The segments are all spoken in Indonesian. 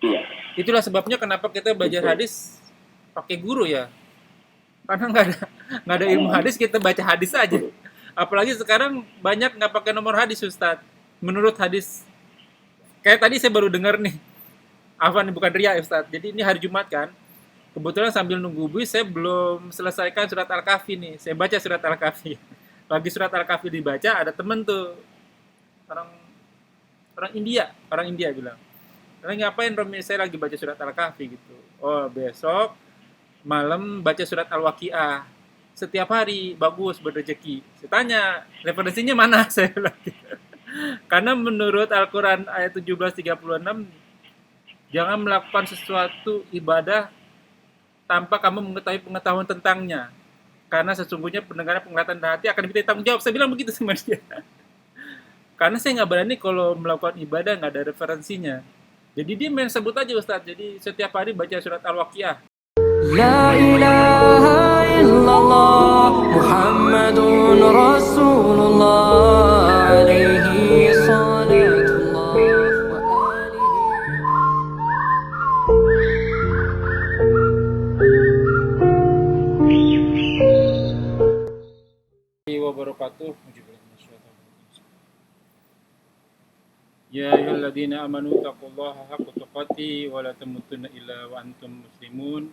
Iya. Itulah sebabnya kenapa kita belajar Betul. hadis pakai guru ya. Karena nggak ada ilmu hadis, kita baca hadis aja. Betul. Apalagi sekarang banyak nggak pakai nomor hadis, Ustadz. Menurut hadis, kayak tadi saya baru dengar nih, Afan bukan Ria Ustadz. Jadi ini hari Jumat kan. Kebetulan sambil nunggu bus, saya belum selesaikan surat Al-Kahfi nih. Saya baca surat Al-Kahfi. Lagi surat Al-Kahfi dibaca, ada temen tuh, orang orang India bilang, "Lagi ngapain Romi?" "Saya lagi baca surat Al-Kahfi," gitu. "Oh, besok malam baca surat Al-Waqiah. Setiap hari bagus berrezeki." Saya tanya, "Referensinya mana?" Saya bilang gitu. Karena menurut Al-Qur'an ayat 17:36, jangan melakukan sesuatu ibadah tanpa kamu mengetahui pengetahuan tentangnya. Karena sesungguhnya pendengaran, penglihatan, dan hati akan diminta tanggung jawab. Saya bilang begitu sama dia. Karena saya nggak berani kalau melakukan ibadah nggak ada referensinya. Jadi dia main sebut aja Ustadz. Jadi setiap hari baca surat Al-Waqiah. La ilaha illallah Muhammadun Rasulullah alaihi salatullah wa Alihi wabarakatuh. Ya ayyuhalladzina amanu taqullaha haqqa tuqatih wa la tamutunna illa wa antum muslimun.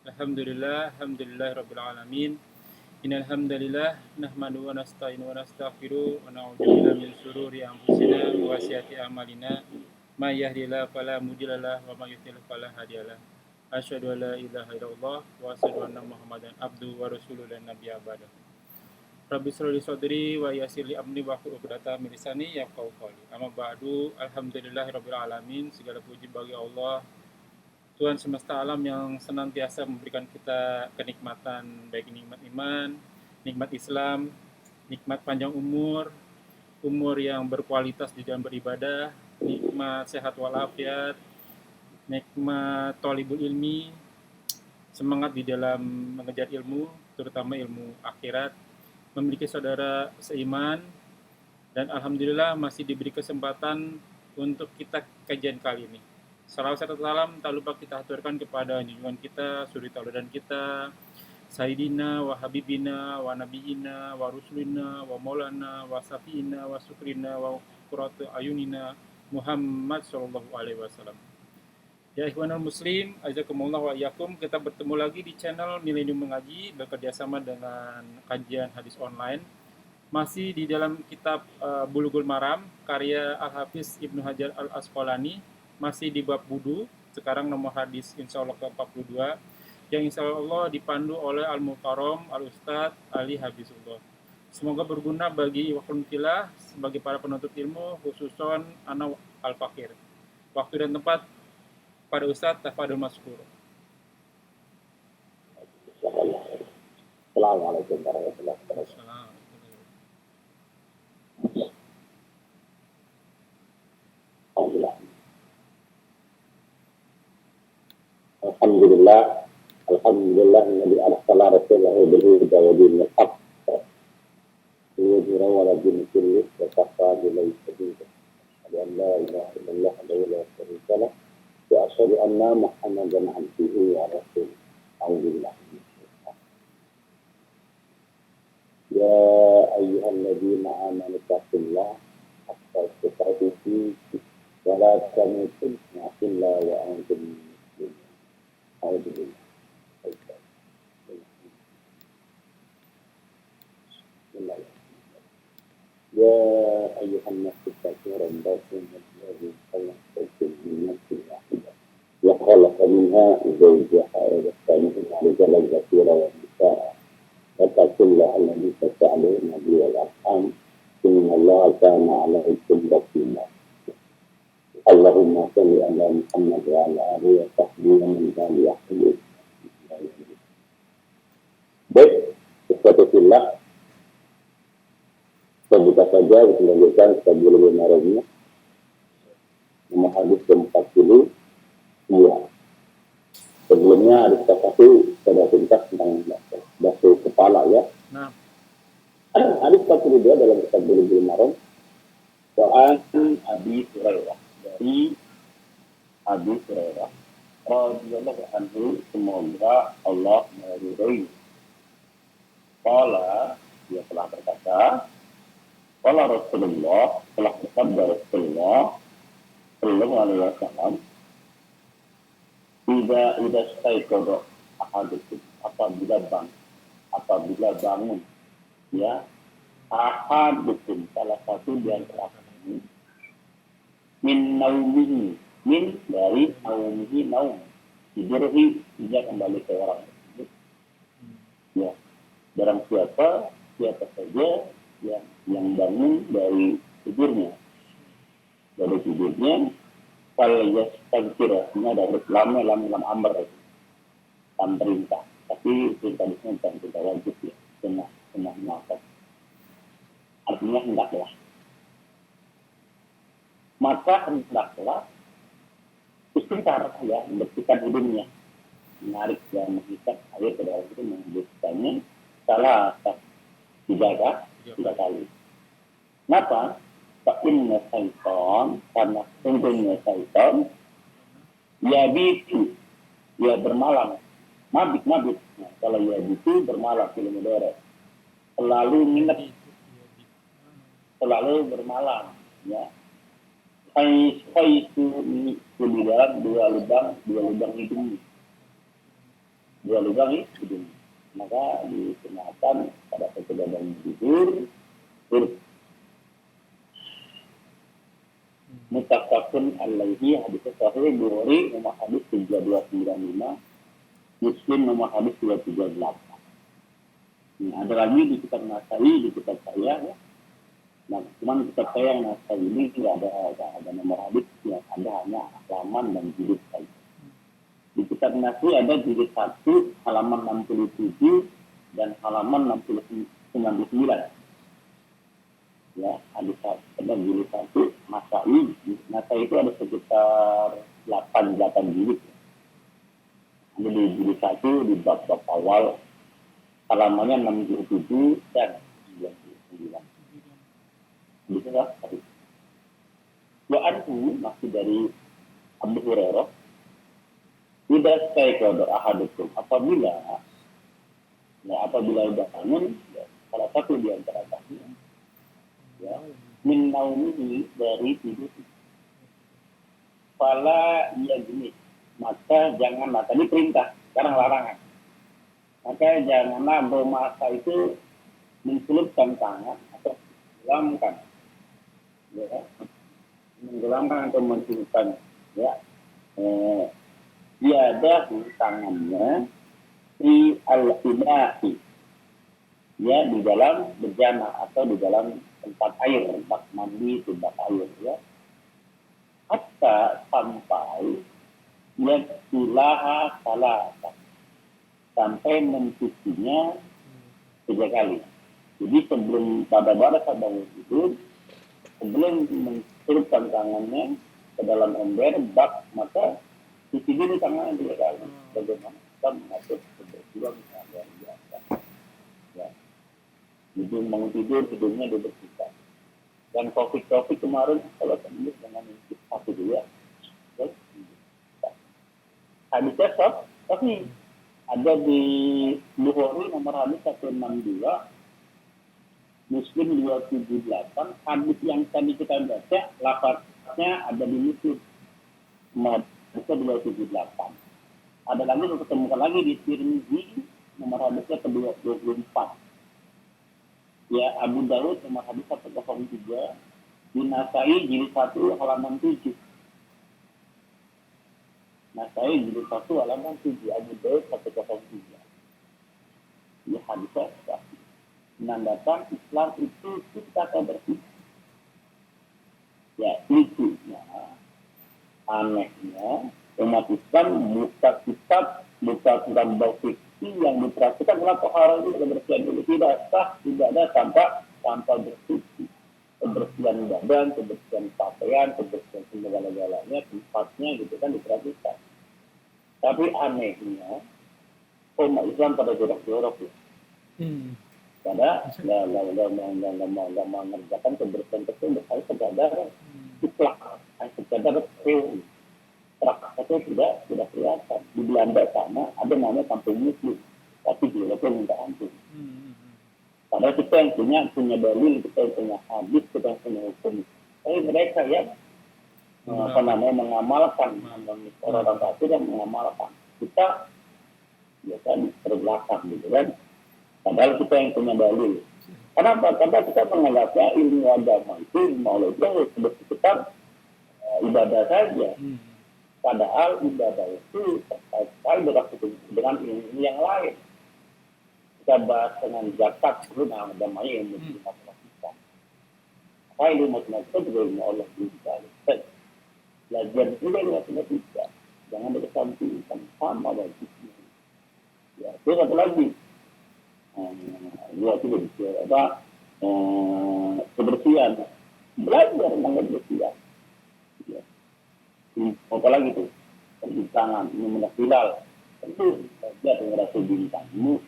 Alhamdulillah, rabbil alamin. Innal hamdalillah nahmaduhu wa nasta'inu wa nastaghfiruh wa na'udzu billahi min shururi anfusina wa sayyiati a'malina. May yahdihillahu fala mudilla lahu wa may yudlil fala hadiyalah. Asyhadu an la ilaha illallah wa asyhadu anna Muhammadan abduhu wa rasuluhu la nabiyya ba'da. Rabbi shrah li sadri wa yassir li amri wahlul 'uqdatam min lisani yafqahu qawli. Amma ba'du, alhamdulillahirabbil alamin. Segala puji bagi Allah, Tuhan semesta alam yang senantiasa memberikan kita kenikmatan, baik nikmat iman, nikmat Islam, nikmat panjang umur yang berkualitas di dalam beribadah, nikmat sehat walafiat, nikmat thalibul ilmi, semangat di dalam mengejar ilmu, terutama ilmu akhirat, memiliki saudara seiman, dan alhamdulillah masih diberi kesempatan untuk kita kajian kali ini. Salawat serta salam tak lupa kita haturkan kepada junjungan kita, suri tauladan kita, Sayyidina wa Habibina wa Nabiina wa Rusulina wa Maulana wa Safiina wa Sukrina wa Qurratu Ayunina Muhammad sallallahu alaihi wasallam. Ya ikhwanul muslim, azakumullah wa iyyakum. Kita bertemu lagi di channel Milenium Mengaji bekerjasama dengan kajian hadis online. Masih di dalam kitab Bulughul Maram karya Al-Hafiz Ibnu Hajar Al-Asqalani, masih di bab wudu. Sekarang nomor hadis insyaallah ke-42 yang insyaallah dipandu oleh Al-Mukarram Al-Ustadz Ali Habizullah. Semoga berguna bagi wakuntilah sebagai para penuntut ilmu, khususon anak al-fakir. Waktu dan tempat pada Ustadz Tafadul Maskur. Assalamualaikum warahmatullahi wabarakatuh. Alhamdulillah, alhamdulillah alladzi arsala rasulahu bil huda wa dinil haqq. Yudhira wa la dinil wa kafa billahi sabila. An la ilaha illallah wa la syarika lah. Wa asyhadu anna Muhammadan abduhu wa rasuluh. Alhamdulillah. Ya ayyuhalladzina amanu taqullaha haqqa tuqatih wa la tamutunna illa wa antum muslimun. Alhamdulillah. Ya ayyuhan nasu taqu rabbakum alladzi khalaqakum min nafsin wahidah wa khalaqa minha zawjaha wa bassa minhuma rijalan katsiran wa nisaa. Wattaqullaha alladzi tasaaluna bihi wal arham innallaha kana 'alaikum raqiba. Allahumma shalli ala Muhammad wa ala alihi wa sahbihi wa man tabi'ahum. Baik, bismillah. Kita buka saja, kita lanjutkan kita Bulughul Maramnya. Nomor hadis ke-42. Sebelumnya hadis ke-1 pada tuntas tentang basuh kepala ya. Nah, hadis ke-42 dalam kitab Bulughul Maram. Soal Abi Hurairah dari Abu Hurairah radhiyallahu anhu, semoga Allah meridhai. Qala, dia telah berkata, qala Rasulullah, telah bersabda Rasulullah sallallahu alaihi wasallam, Ida staiqadha ahadukum, apabila bangun, ya, ahadukum, salah satu di antara kalian, min naumihi, min dari naumihi, naum, tidurhi, dia kembali ke orang tersebut, ya, barang siapa saja yang bangun dari tidurnya, kalau yastaghfir, ini ada lam amr itu, tam perintah, tapi perintah di sini bukan perintah wajib, ya, sunah muakkad, artinya hendaklah, maka hendaklah istighfar, ya, membersihkan hidungnya, menarik dan menghisap air ke dalam itu, membersihkannya salah tiga kali. Kenapa? Fa'inna syaitan, karena sungguhnya syaitan, yabitu, ya bermalam, mabit. Nah, kalau yabitu bermalam, film modern, selalu nginep, selalu bermalam, ya. Itu di dalam dua lubang hidung. Maka disunahkan pada keadaan tidur, muttafaqun alaihi, hadis sahih Bukhari nomor hadis 3295, Muslim nomor hadis 238. Nah, ada lagi di kitab Nasai, di kitab saya, ya. Nah, cuman kitab saya yang Nasai ini tidak ada nomor hadis, yang ada hanya halaman dan jilid saja. Di kitab Nasai ada jilid 1 halaman 67 dan halaman 99. Ya, ada jilid 1 Nasai itu ada sekitar 8 jilid. Ada di jilid 1 di bab awal halamannya 67 dan 99. Bisa tak? Wa anhu, masih dari Abu Hurairah, tidak staiqadha ahadukum, apabila sudah bangun, ya, salah satu di antara kalian, ya, min naumihi, dari tidur, fala yajni, maka janganlah, tadi perintah, sekarang larangan, maka janganlah bermasa itu mencelupkan tangan atau menggelamkan atau mencelupkan, ya, ada tangannya di al-ina'i, ya, di dalam bejana atau di dalam tempat air, tempat mandi, tempat air, ya, hatta sampai ya ilaha salasa, sampai mencucinya 3 kali. Jadi sebelum pada saat bangun tidur, sebelum mencelupkan tangannya ke dalam ember bak, maka cuci dulu tangannya 3 kali. Bagaimana kita mengatur kebersihan yang biasa. Ya. Jadi bangun tidur, hidungnya dibersihkan. Dan COVID kemarin, kalau sembuh dengan incip 1-2, ya. Hadisnya tapi ada di Bukhari nomor hadis 162, Muslim 278, hadis yang tadi kita baca, lafaznya ada di Muslim nomor 278. Ada lagi yang ketemukan lagi di Tirmizi nomor hadisnya ke-24. Ya, Abu Dawud nomor hadis 103, di Nasai jilid 1 halaman 7. Nasai jilid 1 halaman 7, Abu Dawud 103. Ya, hadisnya sahih. Menandakan Islam itu kita bersih. Ya, itu. Nah, anehnya umat Islam buka kitab berfiksi yang dipraktikkan dalam tohara itu kebersihan dulu, tidak sah, tidak ada tanpa bersuci. Kebersihan badan, kebersihan pakaian, kebersihan segala-galanya, tempatnya gitu kan diperhatikan. Tapi anehnya umat Islam pada jorok-jorok ya. Pada nggak mengerjakan kebersihan tersebut, harus sekadar ikhlas, sekadar teori, Atau tidak kelihatan. Di Belanda sana ada namanya kampung muslim, tapi dia minta ampun. Padahal kita yang punya dalil, kita yang punya hadis, kita yang punya hukum. Tapi mereka yang mengamalkan, orang kafir yang mengamalkan. Kita biasa terbelakang gitu kan. Padahal kita yang punya dalil. Kenapa? Karena kita menganggapnya ilmu agama itu, ilmu Allah itu sekitar ibadah saja. Padahal ibadah itu terkait sekali dengan ilmu yang lain. Kita bahas dengan zakat dulu, namanya ilmu matematika. Apa ilmu matematika juga ilmu Allah juga. Belajar juga ilmu matematika. Jangan dikesampingkan, sama wajibnya. Ya, terus satu lagi. Kebersihan. Belajar tentang kebersihan. Ya. Apa lagi tuh? Tangan, memindah hilal. Tentu belajar dengan rasa bintangmu.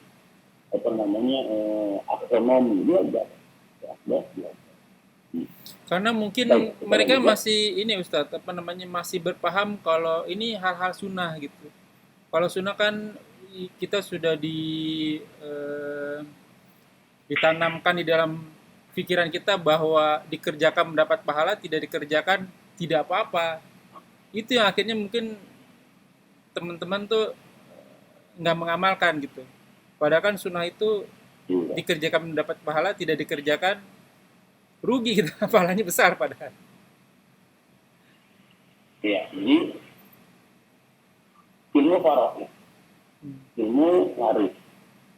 Astronomi dia belajar. Karena mungkin mereka masih Ustadz, masih berpaham kalau ini hal-hal sunnah gitu. Kalau sunnah kan kita sudah ditanamkan di dalam pikiran kita bahwa dikerjakan mendapat pahala, tidak dikerjakan tidak apa-apa. Itu yang akhirnya mungkin teman-teman tuh nggak mengamalkan gitu. Padahal kan sunnah itu dikerjakan mendapat pahala, tidak dikerjakan rugi gitu. Pahalanya besar padahal. Ya, jadi ilmu faraid, ilmu waris,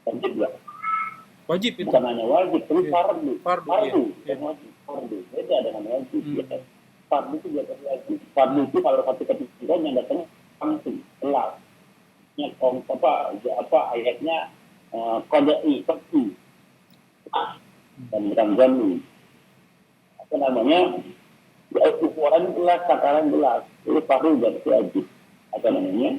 wajib lah. Wajib itu. Bukan hanya wajib, tapi fardu. Iya. Fardu. Beda dengan wajib. Fardu itu juga wajib. Fardu itu kalau satu ketika yang datang langsung kelas. Ayatnya qada'i fakti dan bertanggung apa namanya ukuran jelas, takaran jelas, itu fardu dan wajib apa namanya.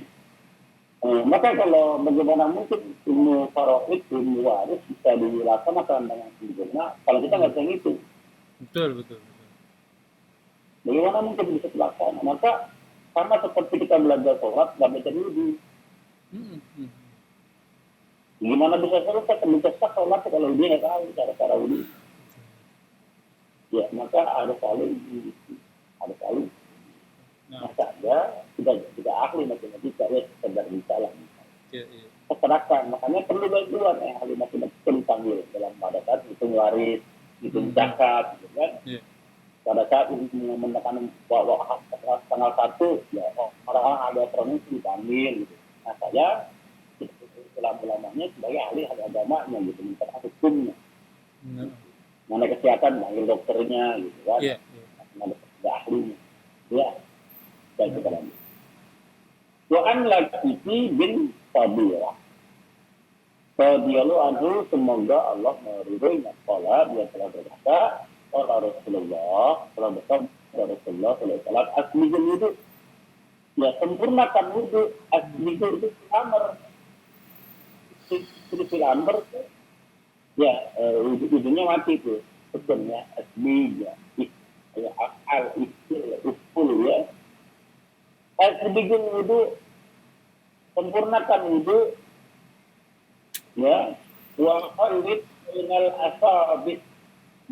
Maka kalau bagaimana mungkin ilmu faraid, ilmu waris bisa dilaksanakan dengan sempurna kalau kita nggak bisa ngitung. Betul. Bagaimana mungkin bisa dilaksanakan? Maka sama seperti kita belajar sholat nggak baca wudhu. Gimana bisa selesai? Bisa sholat kalau dia nggak tahu cara wudhu. Ya, maka ada kali. Masa ada tidak ahli matematika ya sekedar bisa lah. Keserahkan, makanya perlu bantuan ahli matematika dipanggil dalam pada saat hitung waris, hitung zakat, gitu kan. Pada saat menekan tanggal 1 ya orang-orang ada astronomi dipanggil gitu. Nah saya ulama-ulamanya sebagai ahli agamanya gitu, minta hukumnya. Mana kesehatan, panggil dokternya gitu kan. Mana ahlinya. Ya. Baik kita lanjut. Wa'an Laqifi bin Fadilah radhiyallahu anhu, semoga Allah meridhoinya. Qala, dia telah berkata, qala Rasulullah sallallahu alaihi wasallam, asmigul wudu. Ya, sempurnakan wudu. Asmigul itu amr. Itu amr. Ya, wudunya mati itu. Sebenarnya asmi ya. Al-Iskul ya. Asmigul wudu, sempurnakan wudu. Ya, wa qallit minal asabi,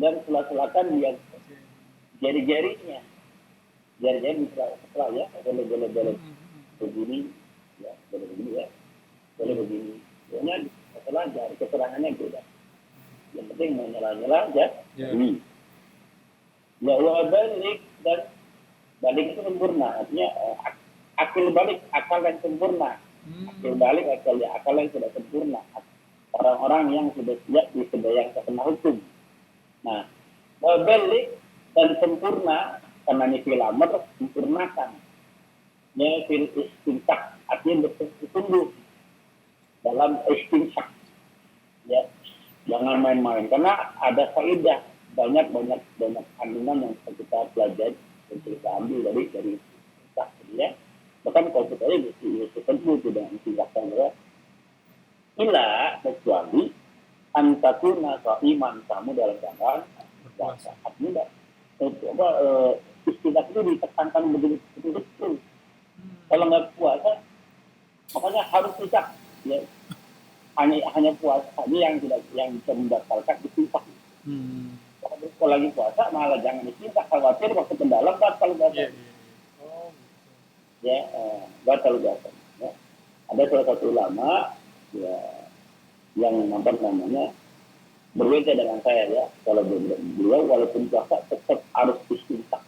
dan sela-selakan dia jari-jarinya. Jari-jari setelah ya, boleh begini ya, boleh begini ya. Boleh begini. Pokoknya setelah jari keterangannya beda. Yang penting mau nyela-nyela aja. Ini. Ya, wa balik, dan balik itu sempurna, artinya akil balik, akal yang sempurna. Akil balik, akal yang sudah sempurna. Orang-orang yang sudah siap yang terkena hukum. Nah, balik dan sempurna, karena ini fil amr, sempurnakan. Ya, fil istinsak, artinya bertumbuh dalam istinsak. Ya, jangan main-main, karena ada faedah banyak kandungan yang kita pelajari dan kita ambil dari istinsak. Ya, bahkan kalau kita bertumbuh dengan istinsakan ya. Ila kecuali antakuna iman kamu dalam keadaan puasa. Artinya istilah itu ditekankan betul-betul. Kalau nggak puasa, makanya harus pisah. Ya. Hanya puasa yang bisa membatalkan istighfar. Kalau lagi puasa malah jangan istighfar, khawatir waktu pendalam batal Iya. Oh, gitu. ya batal. Ya. Ada salah satu ulama ya yang namanya berbeda dengan saya ya. Kalau beliau walaupun puasa tetap harus istighfar.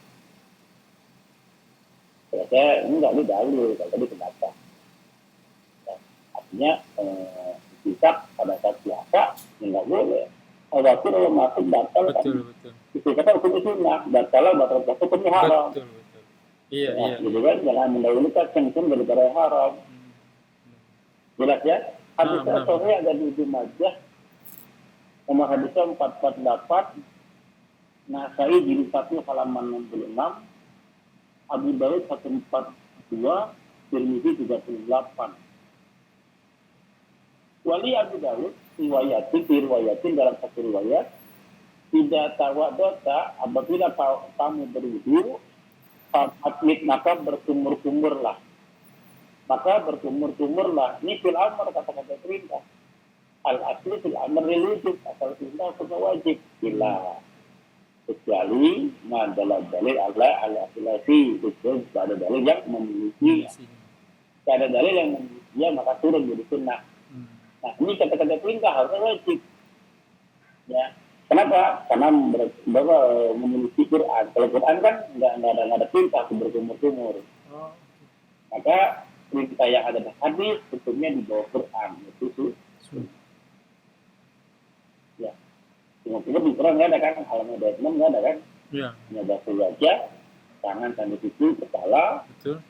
Ya, saya enggak ini dalil kalau tadi kenapa? Ya, artinya istighfar pada saat puasa enggak boleh. Khawatir kalau masuk batal kan. Betul. Istighfar hukum sunnah, batal puasa hukumnya haram. Betul. Iya. Jadi kan jangan mendahulukan yang daripada yang haram. Jelas ya? Hadisnya sore ada di Ibnu Majah. Nomor hadisnya 448. Nasai jilid 1 halaman 66. Abu Daud 142. Tirmidzi 38. Wali Abu Daud riwayatin dalam satu riwayat tidak tawadota apabila kamu berwudu maka berkumur-kumurlah. Ini fil amr kata-kata perintah. Al asli fil amr wujub, asal perintah hukum wajib. Bila kecuali madalah dalil ala filasi, itu ada dalil yang memiliki. Ada dalil yang memiliki maka turun jadi sunnah. Nah, ini kata-kata perintah harusnya wajib. Ya. Kenapa? Karena memiliki Quran. Kalau Quran kan nggak ada perintah berkumur-kumur. Maka perintah yang ada di hadis hukumnya di bawah Quran. Itu ya. Kumur-kumur di Quran nggak ada kan? Halaman 26 nggak ada kan? Iya. Hanya baca wajah, tangan sampai situ, kepala. Betul.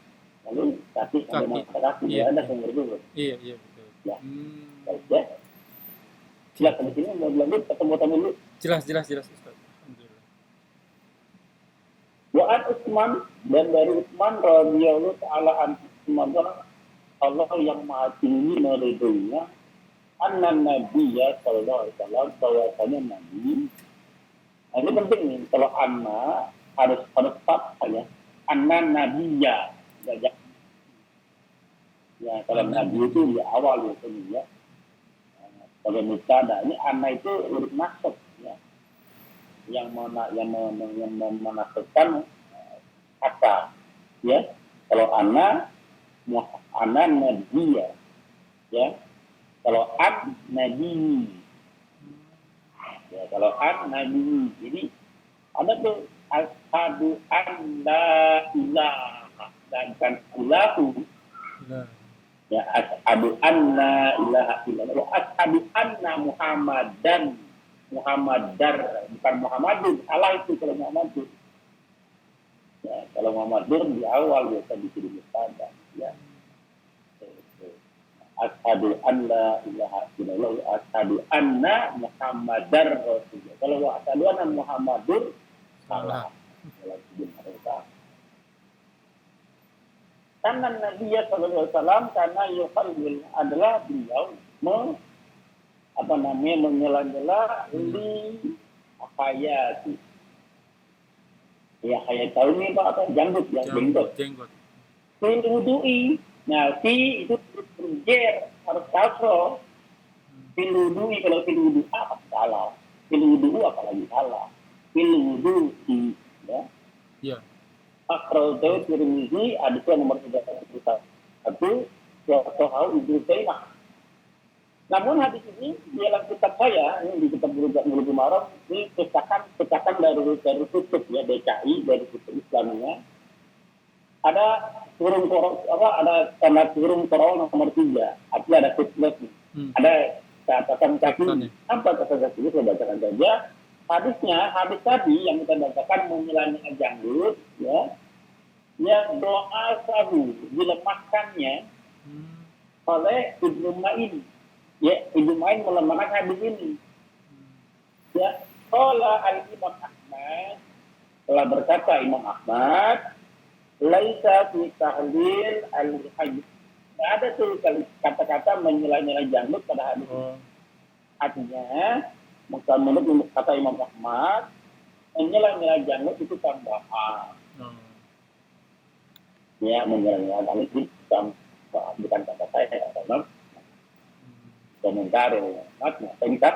Lalu kaki sampai mata kaki. Iya. Ada kumur-kumur. Iya betul. Ya. Baik ya. Silakan di sini mau lanjut ketemu dulu. Jelas Ustaz. Alhamdulillah. Wa an Utsman dan dari Utsman radhiyallahu taala anhu Allah yang Maha Tinggi meridhoinya anna nabiyya sallallahu alaihi wasallam bahwasanya nabi. Nah, ini penting nih kalau anna harus fathah ya. Anna nabiyya. Ya kalau nabi itu di awal ya. Sebagai mubtada ini anna itu huruf nasab ya. Yang menasabkan kata ya. Kalau anna nabiyya ya. Kalau an nabi ya. Kalau an nabi jadi ada tuh asyhadu an la ilaha dan kan ilahu ya asyhadu anna ilaha illallah asyhadu anna muhammadar bukan muhammadun salah itu kalau muhammadun ya kalau muhammadun di awal biasa ditulis mubtada ya asyhadu anna ilaha illallah asyhadu anna muhammadar rasulullah kalau asyhadu anna muhammadur salah kalau itu mereka karena Nabi Sallallahu Alaihi Wasallam karena Yukhallil adalah beliau menyela-nyela li hayati ya hayat tahu nih Pak apa janggut jenggot fil wudu'i nah fi itu berjer harus kasro fil wudu'i kalau fil wudu apa salah fil wudu apalagi salah fil wudu'i ya Akhrajahu Tirmidzi hadis nomor 331 Sohau Ibnu Taimiyah. Namun hadis ini di dalam kitab saya ini di kitab Bulughul Maram ini petakan dari kutub ya DKI dari kutub Islamnya ada ada tanda turun korol nomor 3 artinya ada footnote ada catatan kaki apa catatan kaki saya bacakan saja. Hadis tadi yang kita bacakan menilai janggut ya yang doa sahu dilemahkannya oleh Ibnu Ma'in ya Ibnu Ma'in melemahkan hadis ini ya qala al-Imam Ahmad telah berkata Imam Ahmad laisa fi tahlil al-hadis ada tuh kata-kata menyela-nyela janggut pada hadis artinya menurut kata Imam Ahmad menyela-nyela janggut itu tambahan ya menyerang itu bukan kata saya karena komentar tingkat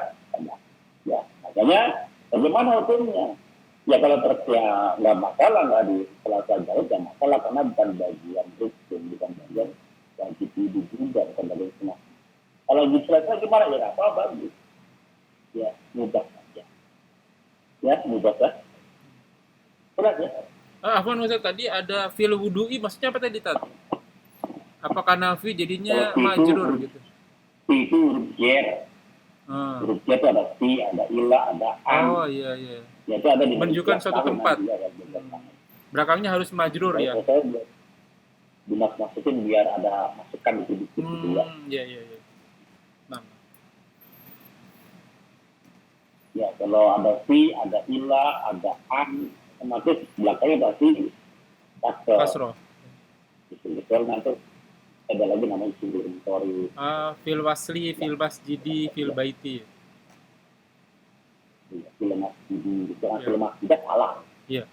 ya makanya bagaimana hukumnya ya kalau tersia nggak masalah nggak di selasa jauh ya masalah karena bukan bagian rukun bukan bagian wajib hidup juga bukan bagian sunat. Kalau di selasa gimana ya apa bagus ya mudah saja ya mudah saja berat ya. Afwan Ustaz, tadi ada fil wudu'i, maksudnya apa tadi Tat? Apakah nafi jadinya majrur gitu? Itu huruf jer. Huruf jer itu ada si, ada ila, ada an. Oh iya. Ya, itu ada di menunjukkan suatu tempat. Belakangnya harus majrur ya. Saya dimaksudin biar ada masukan di situ ya. Iya. Nah. Ya, kalau ada si, ada ila, ada an, otomatis belakangnya pasti kasroh. Betul nanti ada lagi namanya inventory. Fil wasli, fil masjidi, fil baiti. Fil masjidi, fil masjid salah. Iya.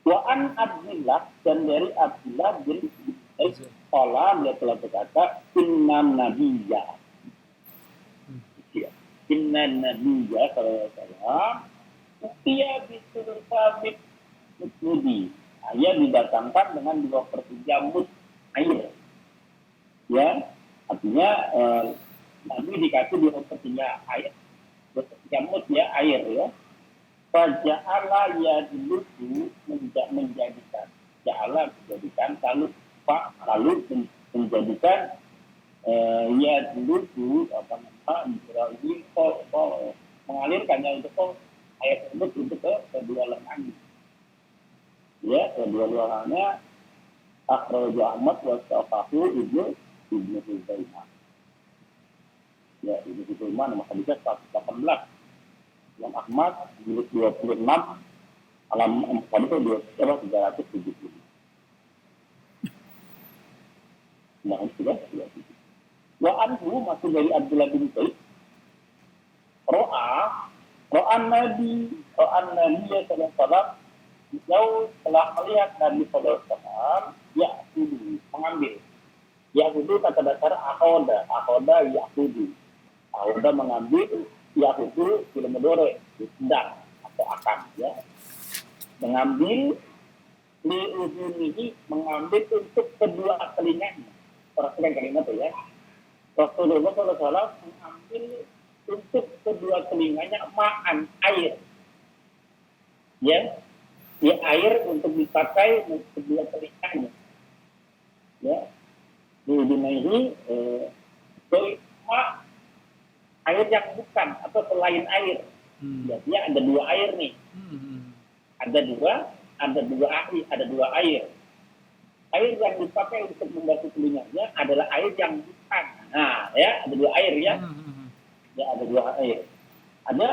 Wa an Abdillah, dan dari Abdillah bin Qala dia telah berkata inna nabiyya. Inna nabiyya sallallahu alaihi wasallam dia bisul sabit mudi. Ia didatangkan dengan 2/3 mud air. Ya, artinya Nabi dikasih 2/3 air, 2/3 mud ya air ya. Faja'ala yadluku menjadikan, ja'ala menjadikan lalu menjadikan yadluku apa namanya mengalirkannya untuk air tersebut untuk ke kedua lengan. Ya, kedua lengannya akhrajahu Ahmad wa sahahu Ibnu Huzaimah. Ya, Ibnu Huzaimah nomor hadisnya 118. Imam Ahmad jilid 26 halaman hadis 370. Nah, sudah. Wa anhu masuk dari Abdullah bin Zaid. Ro'an Nabi sallallahu alaihi wasallam jauh telah melihat Nabi sallallahu alaihi wasallam ya'khudhu mengambil. Ya'khudhu kata dasar akhoda ya'khudhu. Akhoda mengambil, ya'khudhu film mudhari sedang atau akan ya. Mengambil li'udhunihi mengambil untuk kedua telinganya. Perhatikan kalimat itu ya. Rasulullah sallallahu alaihi wasallam mengambil untuk kedua telinganya ma'an air. Ya air untuk dipakai untuk kedua telinganya. Ya. Di dunia ini air yang bukan atau selain air. Jadi ada dua air nih. Ada dua air. Air yang dipakai untuk membasuh telinganya adalah air yang bukan. Nah, ya, ada dua air ya. Ya, ada dua air. Ada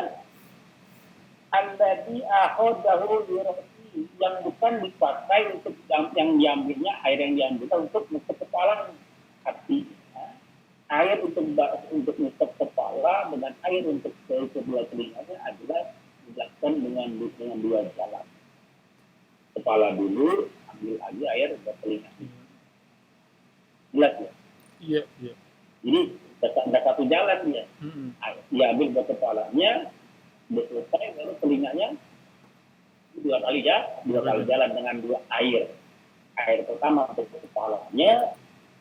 alladhi akhodahu lirasi yang bukan dipakai untuk yang diambilnya, air yang diambil untuk nutup kepala hati. Ya. Air untuk nutup kepala dengan air untuk kedua telinganya adalah dilakukan dengan dua jalan. Kepala dulu, ambil aja air ke telinga. Jelas ya? Iya. Jadi ada satu jalan dia. Dia ambil ke kepalanya, udah selesai, lalu telinganya dua kali jalan dengan dua air. Air pertama untuk kepalanya,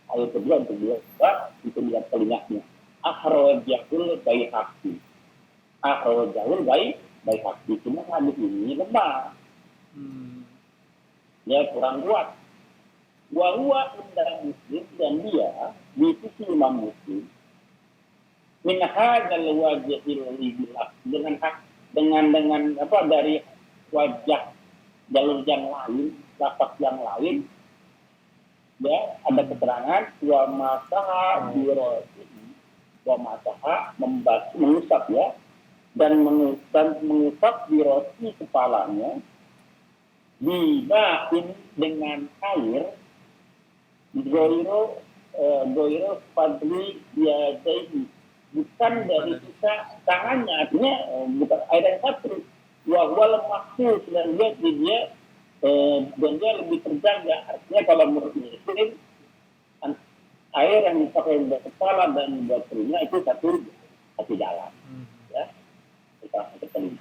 air kedua untuk lihat telinganya. Akhrajahul Baihaqi. Akhrajahul Baihaqi. Cuma hadis ini lemah. Ya kurang kuat. Wa huwa inda Muslim, dan dia di sisi Imam Muslim min hadzal wajhil libillah dengan apa dari wajah jalur yang lain, lafaz yang lain ya ada keterangan wa masaha mengusap ya dan mengusap di rosi kepalanya dibain dengan air goiro fadli yadaihi bukan dari sisa tangannya, artinya bukan air yang satu wal maksud dan dia dan dia lebih terjaga. Artinya kalau menurut Muslim, air yang dipakai buat kepala dan buat telinga itu satu jalan. Ya, itu penting.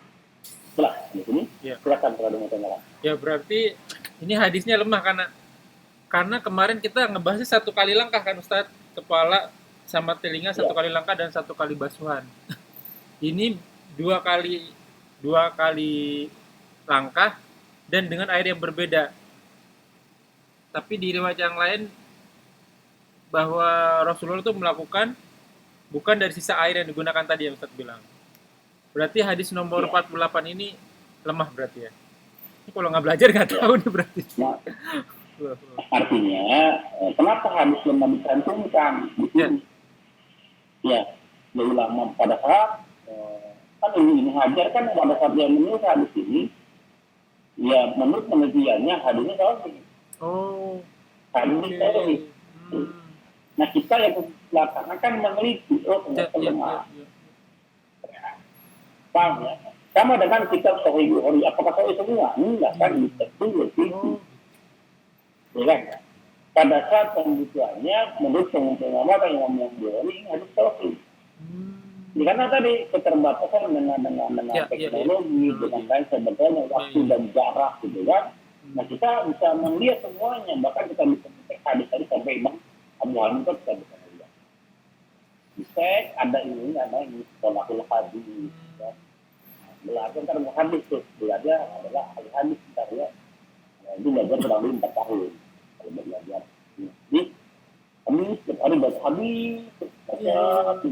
Setelah di sini, silakan kalau mau tanya. Ya berarti ini hadisnya lemah karena kemarin kita ngebahasnya 1 kali langkah kan Ustadz, kepala sama telinga 1 kali langkah dan 1 kali basuhan. Ini 2 kali langkah dan dengan air yang berbeda. Tapi di riwayat yang lain bahwa Rasulullah itu melakukan bukan dari sisa air yang digunakan tadi yang Ustadz bilang. Berarti hadis nomor 48 ini lemah berarti ya. Ini kalau nggak belajar nggak tahu nih berarti. Nah, artinya kenapa hadis lemah dicantumkan? Ya, ulama pada saat kan ini Hajar kan pada saat dia menulis hadis ini, ya menurut penelitiannya hadisnya sahih. Oh, hadisnya sahih. Nah kita yang melaksanakan meneliti, ternyata lemah. Paham ya? Sama dengan kitab Sahih Bukhari, apakah sahih semua? Enggak kan, betul. Ya kan? Pada saat pembukaannya, menurut pengamat yang Bukhari ini harus sahih. Karena tadi keterbatasan dengan teknologi, dengan lain sebagainya, waktu dan jarak gitu kan. Nah kita bisa melihat semuanya, bahkan kita bisa melihat hadis sampai Imam Abu Hanifah kita bisa melihat. Bisa ada ini namanya Sholahul Hadis. Belajar kan hadis tuh, belajar adalah ahli hadis bentar ya. Itu belajar kurang lebih 4 tahun kalau belajar. Jadi kami setiap hari baca hadis,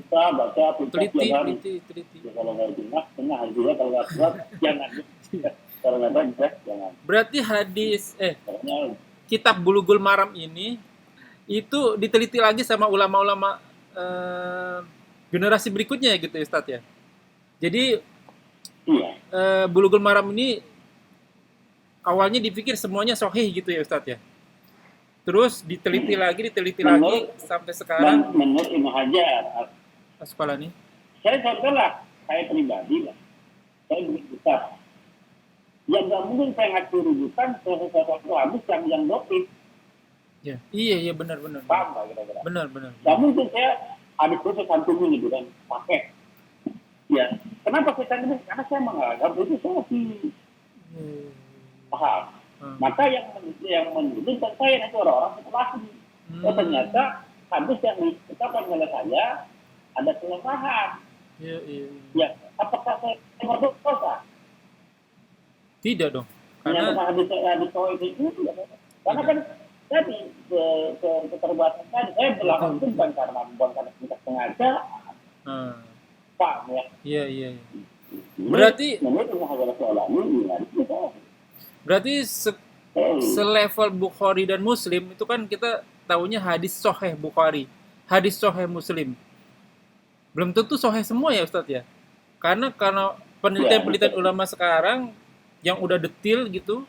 baca teliti. Kalau nggak jelas, tengah juga kalau nggak kuat jangan. Kalau nggak jelas jangan. Berarti hadis kitab Bulughul Maram ini itu diteliti lagi sama ulama-ulama generasi berikutnya ya gitu ya Ustadz ya. Jadi Bulughul Maram ini awalnya dipikir semuanya sahih gitu ya Ustadz ya. Terus diteliti lagi sampai sekarang. Menurut Ibnu Hajar. Asqalani. Saya pribadi lah. Saya besar. Yang nggak mungkin saya ngasih rujukan sesuatu habis yang doping. Ya, iya benar. Paham nggak kira-kira? Benar. Nggak mungkin saya habis khusus cantumin gitu kan pakai. Ya, kenapa saya cantumin? Karena saya menganggap itu sih paham. Maka yang menunjukkan saya itu orang-orang setelah ini. Ternyata habis yang ditetapkan oleh saya ada kelemahan. Iya. Ya, apakah saya berdosa? Tidak dong. Karena habis itu karena kan tadi keterbatasan tadi saya berlaku itu bukan karena kita sengaja. Paham ya? Iya. Berarti selevel Bukhari dan Muslim itu kan kita tahunya hadis Sahih Bukhari, hadis Sahih Muslim. Belum tentu sahih semua ya Ustadz ya. Karena penelitian ulama sekarang yang udah detil gitu,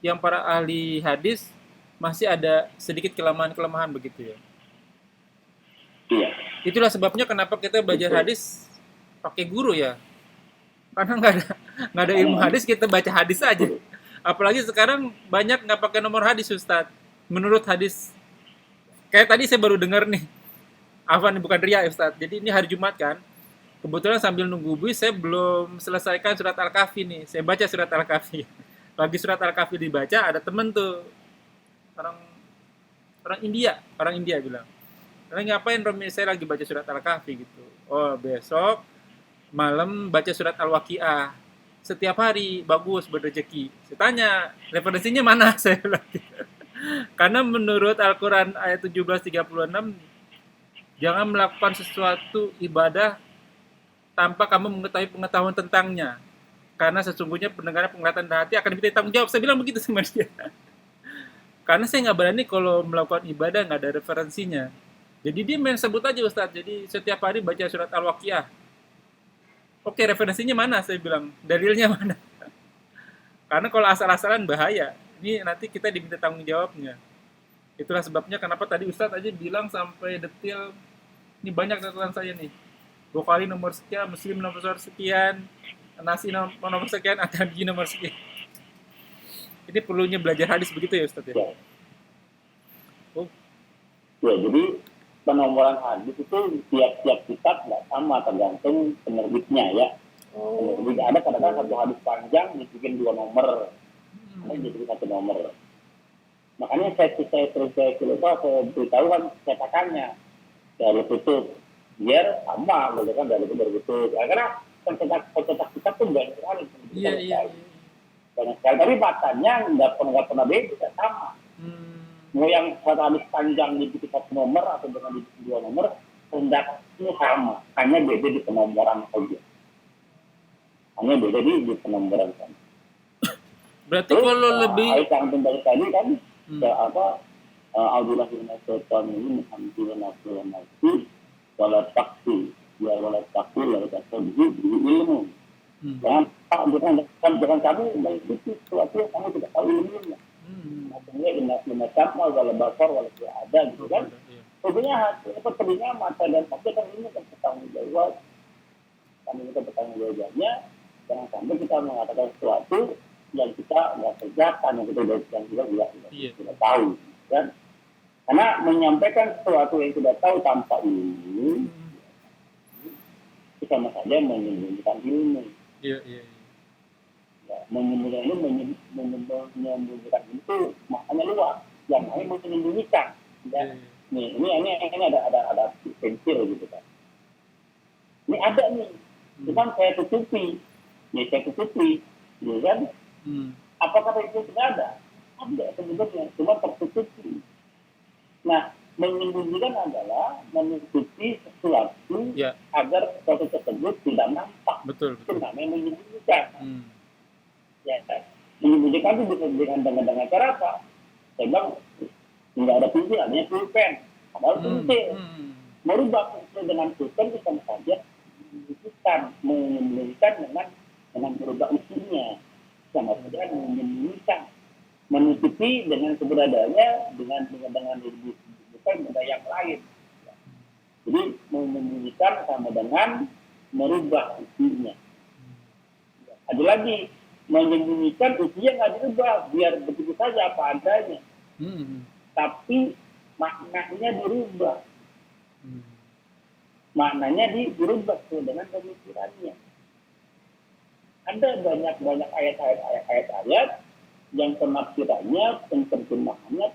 yang para ahli hadis masih ada sedikit kelemahan begitu ya. Iya. Itulah sebabnya kenapa kita belajar hadis pakai guru ya. Karena nggak ada ilmu hadis, kita baca hadis aja. Apalagi sekarang banyak nggak pakai nomor hadis Ustadz. Menurut hadis, kayak tadi saya baru dengar nih. Afwan, bukan ria Ustadz. Jadi ini hari Jumat kan. Kebetulan sambil nunggu bus, saya belum selesaikan surat Al-Kahfi nih. Saya baca surat Al-Kahfi. Lagi surat Al-Kahfi dibaca, ada temen tuh. Orang India bilang. Ngapain Romi? Saya lagi baca surat Al-Kahfi gitu. Oh, besok malam baca surat Al-Waqiah. Setiap hari, bagus, berrezeki. Saya tanya, referensinya mana? Saya bilang gitu. Karena menurut Al-Quran ayat 17:36, jangan melakukan sesuatu ibadah tanpa kamu mengetahui pengetahuan tentangnya. Karena sesungguhnya pendengaran, penglihatan, dan hati akan diminta tanggung jawab. Saya bilang begitu sama dia. Karena saya nggak berani kalau melakukan ibadah nggak ada referensinya. Jadi dia main sebut aja Ustadz. Jadi setiap hari baca surat Al-Waqiah. Oke, referensinya mana? Saya bilang, dalilnya mana? Karena kalau asal-asalan bahaya. Ini nanti kita diminta tanggung jawabnya. Itulah sebabnya kenapa tadi Ustadz aja bilang sampai detil. Ini banyak catatan saya nih. Bukhari nomor sekian, Muslim nomor sekian, Nasi nomor sekian, At-Tirmidzi nomor sekian. Ini perlunya belajar hadis begitu ya Ustaz ya? Ya. Oh, Ya, jadi penomoran hadis itu tiap-tiap kitab nggak sama, tergantung penerbitnya ya. Penerbit ada kadang-kadang satu hadis panjang dibikin 2 nomor, ada jadi 1 nomor. Makanya saya beritahu kan cetakannya dari tutup biar sama, gitu kan, dari tutup. Ya, karena pencetak kitab tuh banyak sekali. iya. Banyak sekali, tapi matanya nggak pernah beda, sama. Mau yang satu hadis panjang dibikin 1 nomor atau dengan dibikin 2 nomor, hendaknya sama, hanya beda di penomoran saja. Hanya beda di penomoran saja. Berarti kalau lebih ayat yang tadi kan Alhamdulillah syaitan ini alhamdulillah nafsi wala taksi ya wala taksi wala taksi ilmu. Jangan kamu mengikuti sesuatu yang kamu tidak tahu ilmunya. Maksudnya inna sama wala basar wala ada gitu kan. Sebenarnya telinga, mata dan kaki kan ini kan bertanggung jawab. Kami kita bertanggung jawabnya. Jangan sampai kita mengatakan sesuatu yang kita nggak kerjakan, yang kita tidak tahu, kan? Karena menyampaikan sesuatu yang tidak tahu tanpa ilmu, itu sama saja menyembunyikan ilmu. Iya. Ya, menyembunyikan itu maknanya luas, yang lain menyembunyikan. Ya. Ini ada pensil gitu kan. Ini ada nih, cuman saya tutupi, gitu kan? Apakah itu tidak ada? Ada sebenarnya, cuma tertutupi. Nah, menyembunyikan adalah menutupi sesuatu agar sesuatu tersebut tidak nampak. Betul. Itu namanya menyembunyikan. Ya, menyembunyikan itu dengan cara apa? Saya bilang tidak ada pensil, adanya pulpen. Padahal pensil. Merubah pensil dengan pulpen itu sama saja menyembunyikan dengan berubah isinya. Sama saja menyembunyikan, menutupi dengan keberadaannya dengan disebutkan benda yang lain. Jadi menyembunyikan sama dengan merubah isinya. Ada lagi menyembunyikan isinya nggak dirubah, biar begitu saja apa adanya. Tapi maknanya dirubah. Maknanya dirubah dengan pemikirannya. Ada banyak ayat-ayat yang penafsirannya, penerjemahannya,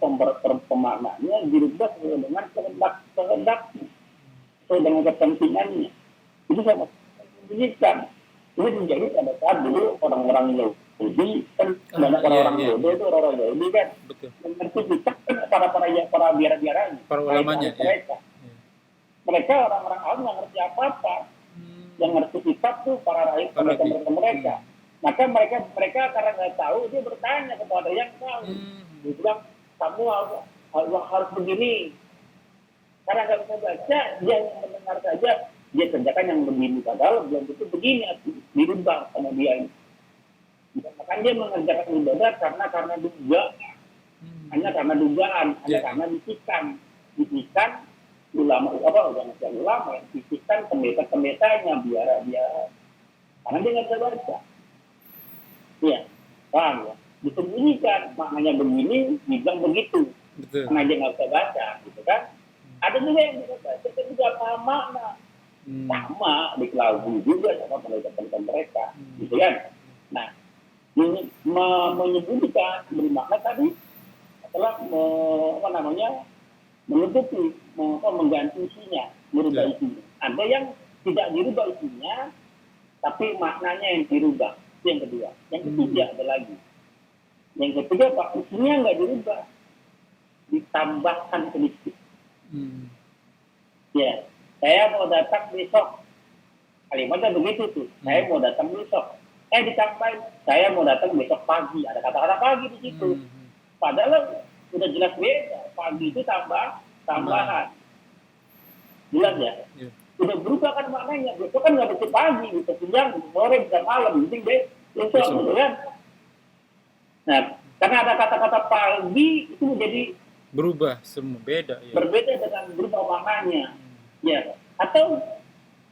pemaknaannya dirubah sesuai dengan kehendak, sesuai dengan kepentingannya. Itu sama menjadikan. Ini menjadi pada saat dulu orang-orang Yahudi kan banyak orang-orang Yahudi itu orang Yahudi kan mengerti kitab kan para biara-biaranya, para ulamanya. Mereka orang-orang awam nggak ngerti apa-apa. Yang ngerti kitab tuh para rakyat mereka. Maka mereka karena nggak tahu, dia bertanya kepada yang tahu. Dia bilang, kamu harus begini. Karena nggak bisa baca, dia yang mendengar saja, dia kerjakan yang begini. Padahal belum tentu begini, dirubah sama dia ini. Maka dia mengerjakan ibadah karena duga, hanya karena dugaan, hanya karena bisikan ulama yang bisikan pendeta-pendetanya biar karena dia nggak bisa baca. Iya, paham ya? Disembunyikan maknanya begini, dibilang begitu. Betul. Karena dia nggak bisa baca, gitu kan? Ada juga yang bisa baca, tapi juga paham makna. Sama dikelabui juga sama pendeta-pendeta mereka, gitu kan? Nah, menyembunyikan beri makna tadi adalah menutupi, mengganti isinya, merubah isinya. Ada yang tidak dirubah isinya, tapi maknanya yang dirubah. Itu yang kedua. Yang ketiga ada lagi. Yang ketiga Pak, isinya nggak dirubah, ditambahkan sedikit. Ya, saya mau datang besok. Kalimatnya begitu tuh. Saya mau datang besok. Ditambahin, saya mau datang besok pagi. Ada kata-kata pagi di situ. Padahal sudah jelas beda. Pagi itu tambahan. Jelas ya? Udah berubah kan maknanya. Besok kan nggak bisa pagi, bisa siang, bisa sore, bisa malam. Penting deh, besok gitu kan. Nah, karena ada kata-kata pagi itu menjadi berubah semua, beda ya. Berbeda dengan berubah maknanya. Ya. Atau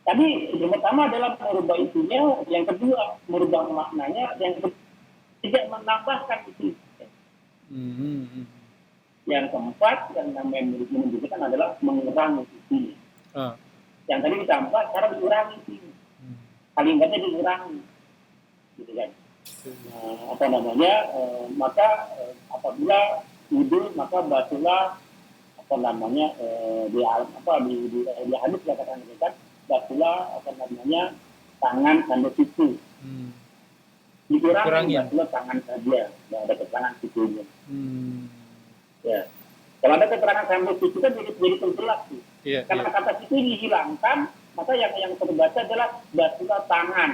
tadi yang pertama adalah merubah isunya, yang kedua merubah maknanya, yang ketiga menambahkan isi. Yang keempat yang namanya menunjukkan adalah mengurangi sisi. Yang tadi ditambah, cara dikurangi sih. Kalimatnya dikurangi, gitu kan. Maka apabila wudhu maka basuhlah di hadis dikatakan basuhlah tangan sampai siku. Dikurangi basuhlah tangan saja, tidak ada keterangan sikunya. Ya. Kalau ada keterangan sampai siku kan jadi terjelas sih. Karena kata siku dihilangkan, maka yang terbaca adalah basuhlah tangan.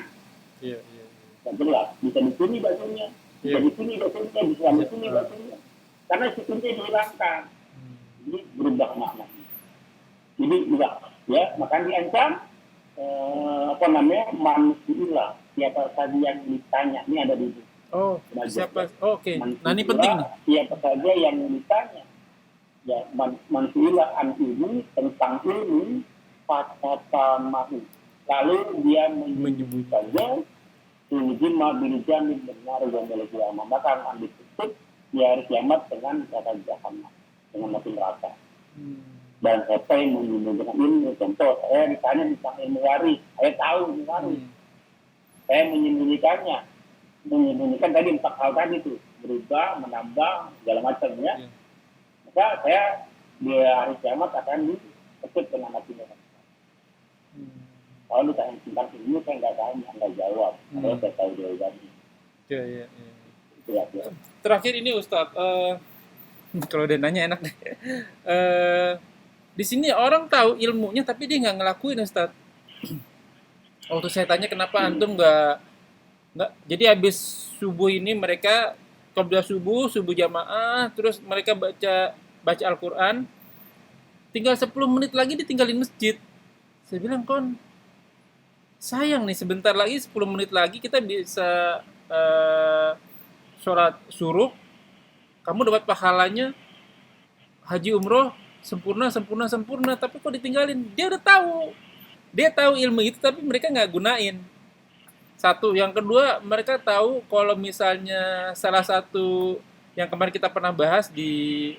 Tak jelas, bisa di sini basuhnya, bisa di sini basuhnya, bisa di sini basuhnya. Karena sikunya dihilangkan. Jadi berubah maknanya. Jadi enggak, ya, maka diancam manusia siapa saja yang ditanya. Ini ada di siapa? Oke. Nah, ini penting nih. Siapa saja yang ditanya. Ya, manusia ini tentang ilmu fatamahu. Lalu dia menyebutkannya Ujima bilijamin benar dan melejama. Maka akan ditutup di hari kiamat dengan kata jahannam, dengan mati neraka. Dan siapa yang menyembunyikan ilmu, contoh saya ditanya tentang ilmu waris, saya tahu ilmu waris, saya menyembunyikan tadi 4 hal tadi itu, berubah, menambah, segala macam ya. Maka saya di hari kiamat akan ditutup dengan mati neraka. Kalau lu tanya tentang ilmu, saya nggak jawab. Kalau saya tahu jawabannya. Iya. Terakhir ini Ustadz, kalau dia nanya enak deh. Di sini orang tahu ilmunya, tapi dia nggak ngelakuin Ustadz. Waktu saya tanya kenapa antum nggak, jadi habis subuh ini mereka qabla subuh jamaah, terus mereka baca Al-Quran, tinggal 10 menit lagi ditinggalin masjid. Saya bilang sayang nih, sebentar lagi 10 menit lagi kita bisa sholat suruh, kamu dapat pahalanya haji umroh sempurna, tapi kok ditinggalin? Dia tahu ilmu itu, tapi mereka nggak gunain. Satu, yang kedua, mereka tahu kalau misalnya salah satu yang kemarin kita pernah bahas di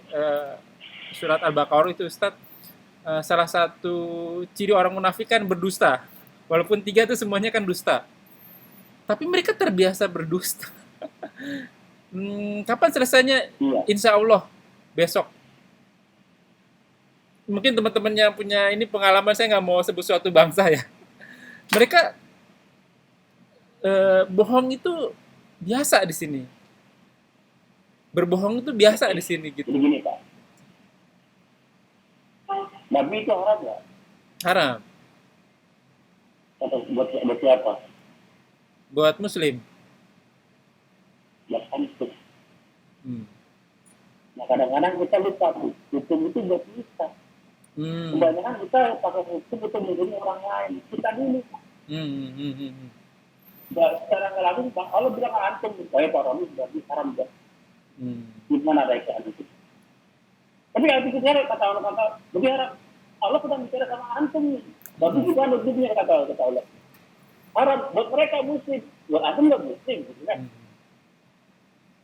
surat Al-Baqarah itu Ustadz, salah satu ciri orang munafik kan berdusta. Walaupun 3 itu semuanya kan dusta. Tapi mereka terbiasa berdusta. Kapan selesainya? Insya Allah besok. Mungkin teman-teman yang punya ini pengalaman, saya nggak mau sebut suatu bangsa ya. Mereka bohong itu biasa di sini. Berbohong itu biasa di sini gitu. Begini Pak. Nabi itu haram nggak? Haram. Buat siapa? Buat Muslim. Buat antum. Nah kadang-kadang kita lupa hukum itu buat kita. Kebanyakan kita pakai hukum untuk melindungi orang lain. Kita dulu. Secara nggak langsung Allah bilang antum, saya Pak Rami berarti haram buat. Gimana ada ikan itu? Tapi kalau bicara kata Allah berharap Allah sedang bicara sama antum nih. Berarti juga hidupnya kata Allah. Haram buat mereka muslim, buat antum nggak muslim, gitu kan?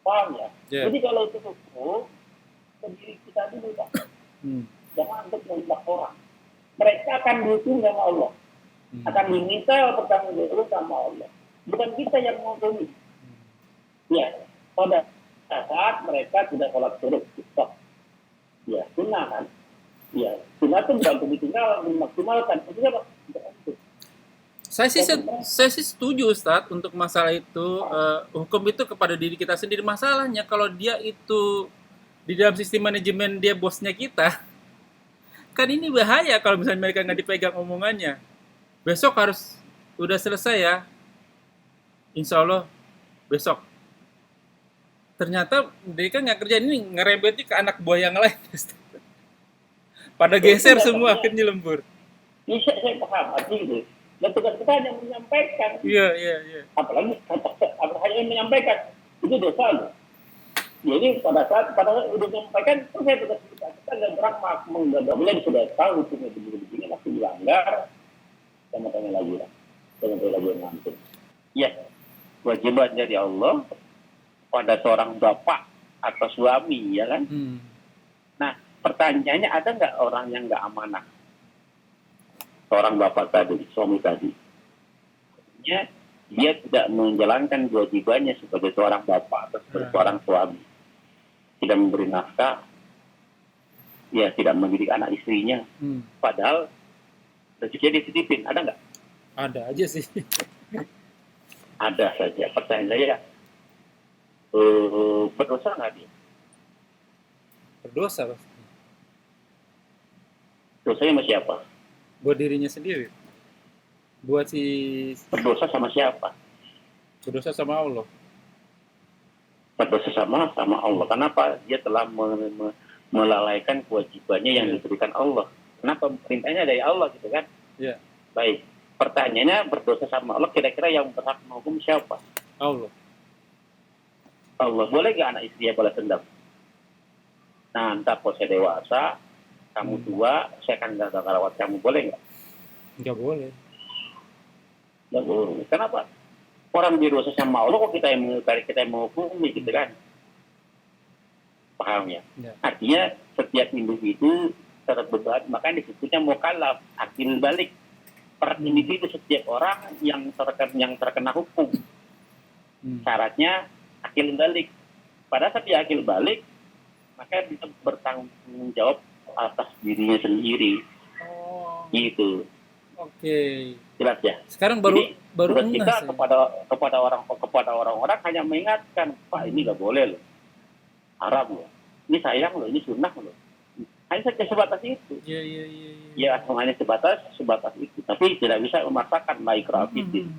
Paham ya? Jadi kalau itu hukum, sendiri kita dulu Pak. Jangan untuk menolak orang. Mereka akan dihukum sama Allah. Akan diminta pertanggungjawab sama Allah. Bukan kita yang menghukumi. Ya, pada saat mereka tidak sholat suruh, stop. Ya, sunnah kan. Ya, sunnah itu bukan ditinggal, dimaksimalkan. Itu apa? Saya sih setuju Ustadz untuk masalah itu. Hukum itu kepada diri kita sendiri. Masalahnya kalau dia itu di dalam sistem manajemen dia bosnya kita, kan ini bahaya kalau misalnya mereka nggak dipegang omongannya. Besok harus udah selesai ya. Insya Allah besok. Ternyata mereka nggak kerja, ini ngerebeti ke anak buah yang lain. Pada geser semua, akhirnya lembur. Ini saya paham, artinya itu. Dan tugas kita hanya menyampaikan. Iya. Apalagi hanya menyampaikan. Itu dosa loh. Jadi pada saat udah menyampaikan, terus saya tugas kita nggak berang menggabungnya sudah tahu hukumnya begini masih dilanggar. Saya tanya lagi lah. Saya tanya lagi yang nanti. Ya, kewajiban dari Allah pada seorang bapak atau suami, ya kan? Nah, pertanyaannya, ada nggak orang yang nggak amanah? Seorang bapak tadi, suami tadi. Artinya, dia tidak menjalankan kewajibannya sebagai seorang bapak atau sebagai seorang suami. Tidak memberi nafkah, ya tidak mendidik anak istrinya. Padahal rezekinya dititipin, ada nggak? Ada aja sih. Ada saja. Pertanyaan saya, berdosa nggak dia? Berdosa pasti. Dosanya sama siapa? Buat dirinya sendiri. Buat si Berdosa sama siapa? berdosa sama Allah. Berdosa sama Allah. Kenapa? Dia telah melalaikan kewajibannya yang diberikan Allah. Kenapa? Perintahnya dari Allah gitu kan? Iya. Baik. Pertanyaannya, berdosa sama Allah, kira-kira yang berhak menghukum siapa? Allah. Allah. Boleh nggak anak istrinya balas dendam? Nah, entah kalau saya dewasa, kamu tua, saya akan gak rawat kamu, boleh nggak? Nggak boleh. Nggak boleh. Kenapa? Orang berdosa sama Allah, kok kita yang menghukumi gitu kan? Paham ya? Ya. Artinya setiap individu terbeban, makanya disebutnya mukallaf, akil balik. Per individu setiap orang yang terkena hukum. Syaratnya akil balik. Pada saat dia akil balik, maka bisa bertanggung jawab atas dirinya sendiri. Oh. Gitu. Oke. Jelas ya? Sekarang baru tugas kita sih. kepada orang-orang hanya mengingatkan, Pak, ini nggak boleh loh, haram loh, ini sayang loh, ini sunnah loh. Hanya saja sebatas itu. Iya. Ya, hanya sebatas itu. Tapi tidak bisa memaksakan laikrafitin.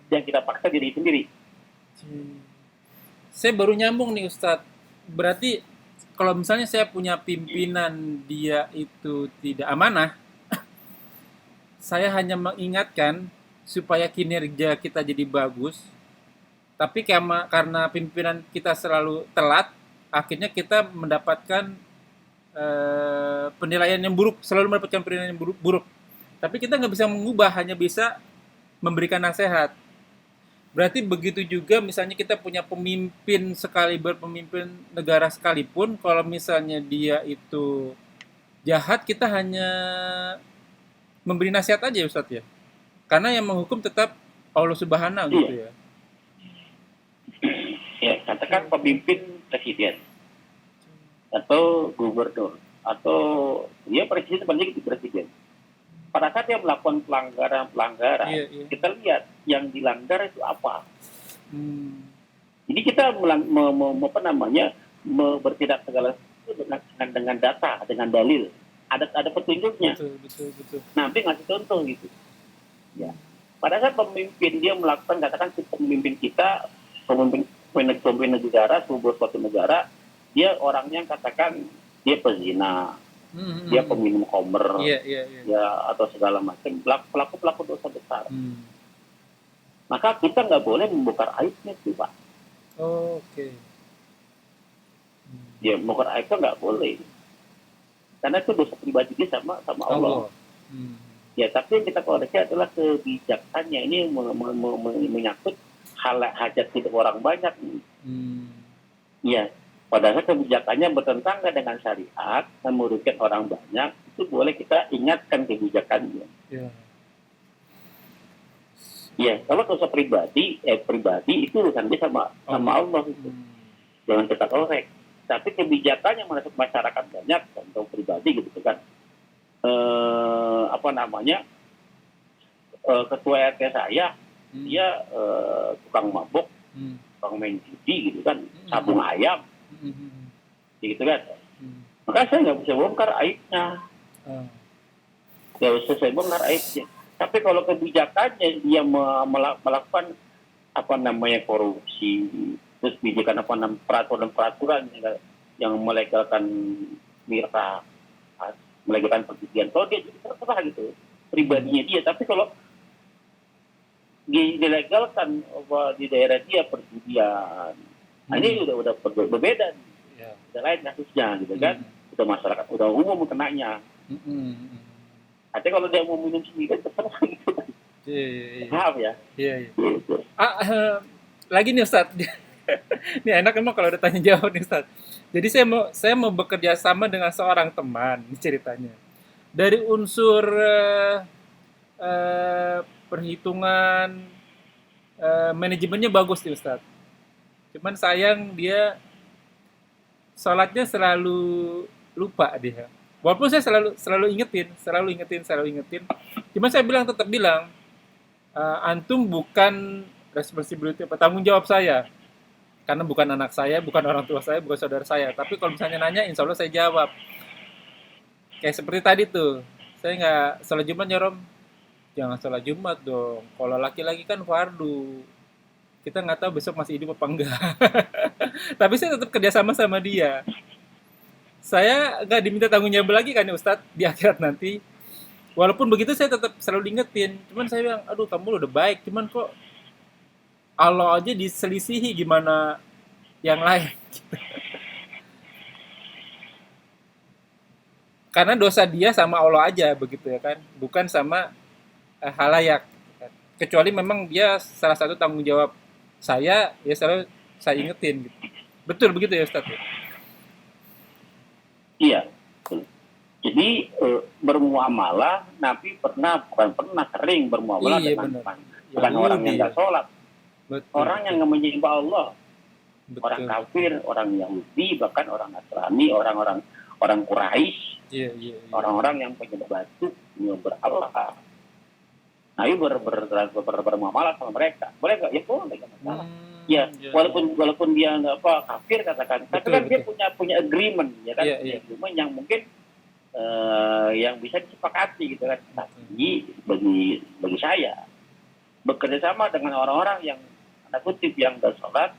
Yang kita paksa diri sendiri. Saya baru nyambung nih Ustadz. Berarti kalau misalnya saya punya pimpinan dia itu tidak amanah, saya hanya mengingatkan supaya kinerja kita jadi bagus. Tapi karena pimpinan kita selalu telat, akhirnya kita mendapatkan penilaian yang buruk, selalu mendapatkan penilaian yang buruk. Tapi kita nggak bisa mengubah, hanya bisa memberikan nasihat. Berarti begitu juga misalnya kita punya pemimpin pemimpin negara sekalipun, kalau misalnya dia itu jahat, kita hanya memberi nasihat aja Ustadz ya. Karena yang menghukum tetap Allah Subhanahu gitu ya. Ya, katakan pemimpin presiden atau gubernur atau ya presiden sebenarnya itu presiden. Pada saat dia melakukan pelanggaran, kita lihat yang dilanggar itu apa. Jadi kita bertindak segala sesuatu dengan data, dengan dalil. Ada petunjuknya. Betul. Nanti ngasih contoh gitu. Ya. Pada saat pemimpin dia melakukan, katakan si pemimpin kita, pemimpin negara, sebuah suatu negara, dia orangnya katakan dia pezina, dia peminum khamr, ya atau segala macam pelaku dosa besar. Maka kita nggak boleh membongkar aibnya sih Pak. Oke. Ya membongkar aibnya nggak boleh, karena itu dosa pribadi dia sama Allah. Ya, tapi yang kita koreksi adalah kebijakannya. Ini menyangkut hajat hidup orang banyak. Ya, pada saat kebijakannya bertentangan dengan syariat dan merugikan orang banyak, itu boleh kita ingatkan kebijakannya. Ya, kalau dosa pribadi itu urusan dia sama Allah itu. Jangan kita korek. Tapi kebijakannya masuk masyarakat banyak, contoh pribadi gitu kan. Ketua RT saya dia tukang mabuk, tukang main judi gitu kan, sabung ayam gitu kan. Maka saya nggak bisa bongkar aibnya, nggak bisa saya bongkar aibnya. Tapi kalau kebijakannya dia melakukan korupsi, terus bijakan peraturan yang melegalkan miras, melegalkan perjudian, kalau dia terserah gitu pribadinya dia. Tapi kalau dilegalkan di daerah dia perjudian, ini udah berbeda, udah lain kasusnya gitu kan. Udah masyarakat, udah umum kenanya. Artinya kalau dia mau minum sendiri terserah gitu. Paham ya? Iya. Lagi nih Ustadz. Ini enak emang kalau udah tanya jawab nih Ustadz. Jadi saya mau bekerja sama dengan seorang teman, ini ceritanya. Dari unsur perhitungan manajemennya bagus nih Ustadz. Cuman sayang dia sholatnya selalu lupa dia. Walaupun saya selalu ingetin. Cuman saya tetap bilang, antum bukan responsibility apa tanggung jawab saya. Karena bukan anak saya, bukan orang tua saya, bukan saudara saya. Tapi kalau misalnya nanya, insya Allah saya jawab. Kayak seperti tadi tuh, saya nggak sholat Jumat ya Rom. Jangan sholat Jumat dong. Kalau laki-laki kan fardu. Kita nggak tahu besok masih hidup apa enggak. Tapi saya tetap kerjasama sama dia. Saya nggak diminta tanggung jawab lagi kan ya Ustadz di akhirat nanti. Walaupun begitu saya tetap selalu diingetin. Cuman saya bilang, aduh kamu udah baik. Cuman kok Allah aja diselisihi gimana yang lain. Karena dosa dia sama Allah aja begitu ya kan. Bukan sama halayak. Kecuali memang dia salah satu tanggung jawab saya, ya selalu saya ingetin gitu. Betul begitu ya Ustadz? Iya. Jadi bermuamalah, Nabi bukan pernah sering bermuamalah dengan bukan orang yang nggak sholat, orang yang nggak menyembah Allah, orang kafir, orang Yahudi, bahkan orang Nasrani, orang Quraisy, orang-orang yang penyembah batu, penyembah Allah. Nabi bermuamalah sama mereka. Boleh nggak? Ya boleh, nggak masalah. Walaupun dia nggak kafir katakan, tapi kan dia punya agreement, ya kan? Agreement yang mungkin yang bisa disepakati gitu kan. Tapi bagi saya bekerja sama dengan orang-orang yang tanda kutip yang bersolat,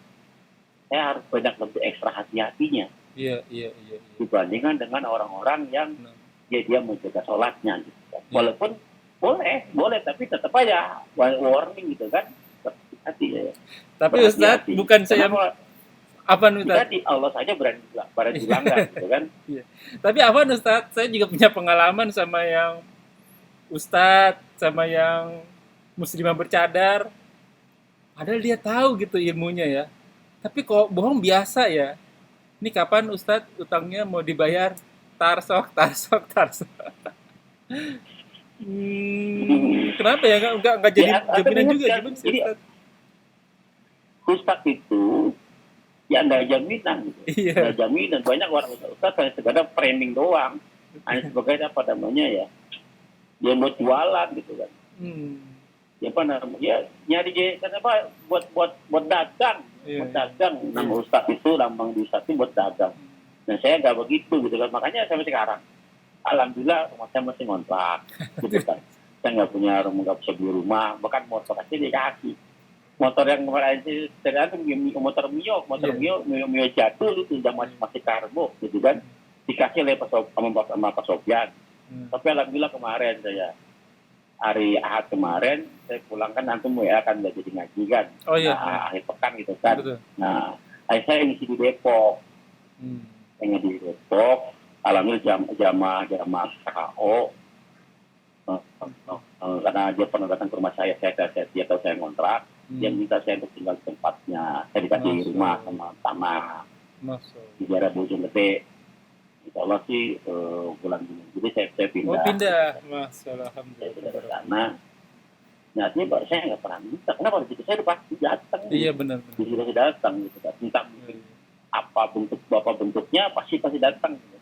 saya harus banyak lebih ekstra hati-hatinya. Dibandingkan dengan orang-orang yang dia menjaga sholatnya gitu kan. Walaupun boleh tapi tetap aja warning gitu kan. Hati ya. Tapi Ustaz, bukan saya apa Ustaz? Allah saja berani dilanggar gitu kan. Tapi apa Ustaz, saya juga punya pengalaman sama yang Ustaz, sama yang muslimah bercadar. Padahal dia tahu gitu ilmunya ya. Tapi kok bohong biasa ya. Ini kapan Ustaz utangnya mau dibayar? Tarsok. Kenapa ya nggak jadi jaminan juga gimana sih Ustaz? Ustaz itu ya nggak jaminan gitu. Nggak jaminan, banyak orang Ustaz hanya sekadar framing doang, hanya sebagai apa namanya ya, dia buat jualan gitu kan. Ya apa namanya, ya nyari kenapa buat dagang, nama Ustaz itu, lambang di Ustaz itu buat dagang. Nah saya nggak begitu gitu kan, makanya sampai sekarang alhamdulillah rumah saya masih ngontrak gitu kan. Saya nggak punya rumah, nggak bisa beli rumah, bahkan motor aja dikasih. Motor yang kemarin itu motor Mio jadul itu udah masih karbo gitu kan, dikasih oleh sama Pak Sofyan. Tapi alhamdulillah kemarin saya hari Ahad kemarin saya pulangkan, antum ya kan udah jadi ngaji kan. Akhir pekan gitu kan. Betul. Nah saya ngisi di Depok, di Depok. Alhamdulillah jamaah KO, karena dia pernah datang ke rumah saya dia tahu saya ngontrak, dia minta saya untuk tinggal di tempatnya, saya dikasih rumah sama tanah di daerah Bojonggede. Insya Allah sih bulan ini, jadi saya pindah. Masalah, alhamdulillah. Saya pindah ke sana. Nah, ini saya nggak pernah minta. Kenapa begitu? Saya pasti datang. Iya benar. Sudah datang gitu kan. Minta apa bentuknya pasti datang. Gitu.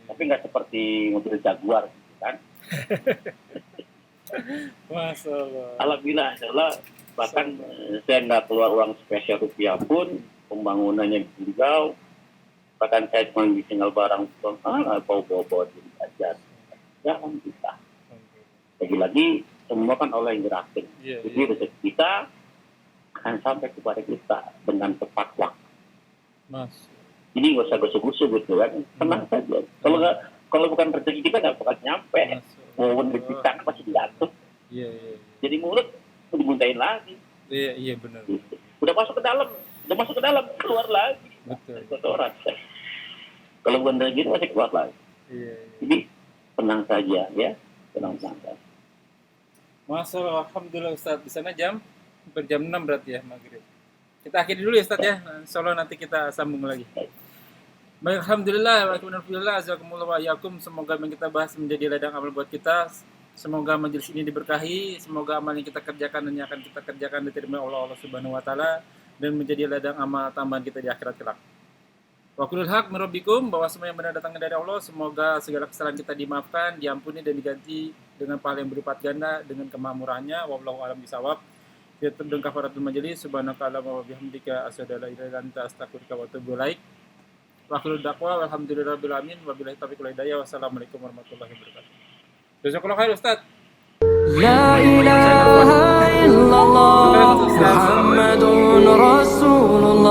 Tapi nggak seperti mobil Jaguar gitu kan. Masalah. Alhamdulillah, bahkan saya nggak keluar uang spesial rupiah pun, pembangunannya beliau, bahkan saya cuma tinggal barang bawa diri aja. Jangan kita. Lagi-lagi semua kan Allah yang gerakin. Jadi rezeki kita akan sampai kepada kita dengan tepat waktu. Ini nggak usah gusu-gusu gitu kan, tenang saja. Kalau bukan rezeki kita nggak bakal nyampe. Mau rezeki tangan pasti diatur. Jadi mulut mau dibuntain lagi. Iya benar. Udah masuk ke dalam, keluar lagi. Betul. Kotoran. Kalau bukan rezeki masih keluar lagi. Jadi tenang saja ya, tenang saja. Masalah, alhamdulillah Ustaz. Di sana jam 6 berarti ya maghrib. Kita akhiri dulu ya Ustaz ya. Insya Allah nanti kita sambung lagi. Baik, alhamdulillah, alhamdulillah, jazakumullah wa iyyakum. Semoga yang kita bahas menjadi ladang amal buat kita. Semoga majelis ini diberkahi. Semoga amal yang kita kerjakan dan yang akan kita kerjakan diterima oleh Allah Subhanahu wa taala dan menjadi ladang amal tambahan kita di akhirat kelak. Wa kulul haq min rabbikum, bahwa semua yang benar datangnya dari Allah. Semoga segala kesalahan kita dimaafkan, diampuni dan diganti dengan pahala yang berlipat ganda dengan kemakmurannya. Wallahu a'lam bishawab. Kita tentang kafaratul majelis. Subhanakallahumma wa bihamdika asyhadu an la ilaha illa anta astaghfiruka wa atubu ilaik. Wa akhiru da'wa walhamdulillahirabbil alamin wabillahi taufiq wal hidayah. Wassalamualaikum warahmatullahi wabarakatuh. Jazakallahu khair Ustaz. لا إله إلا الله محمد رسول الله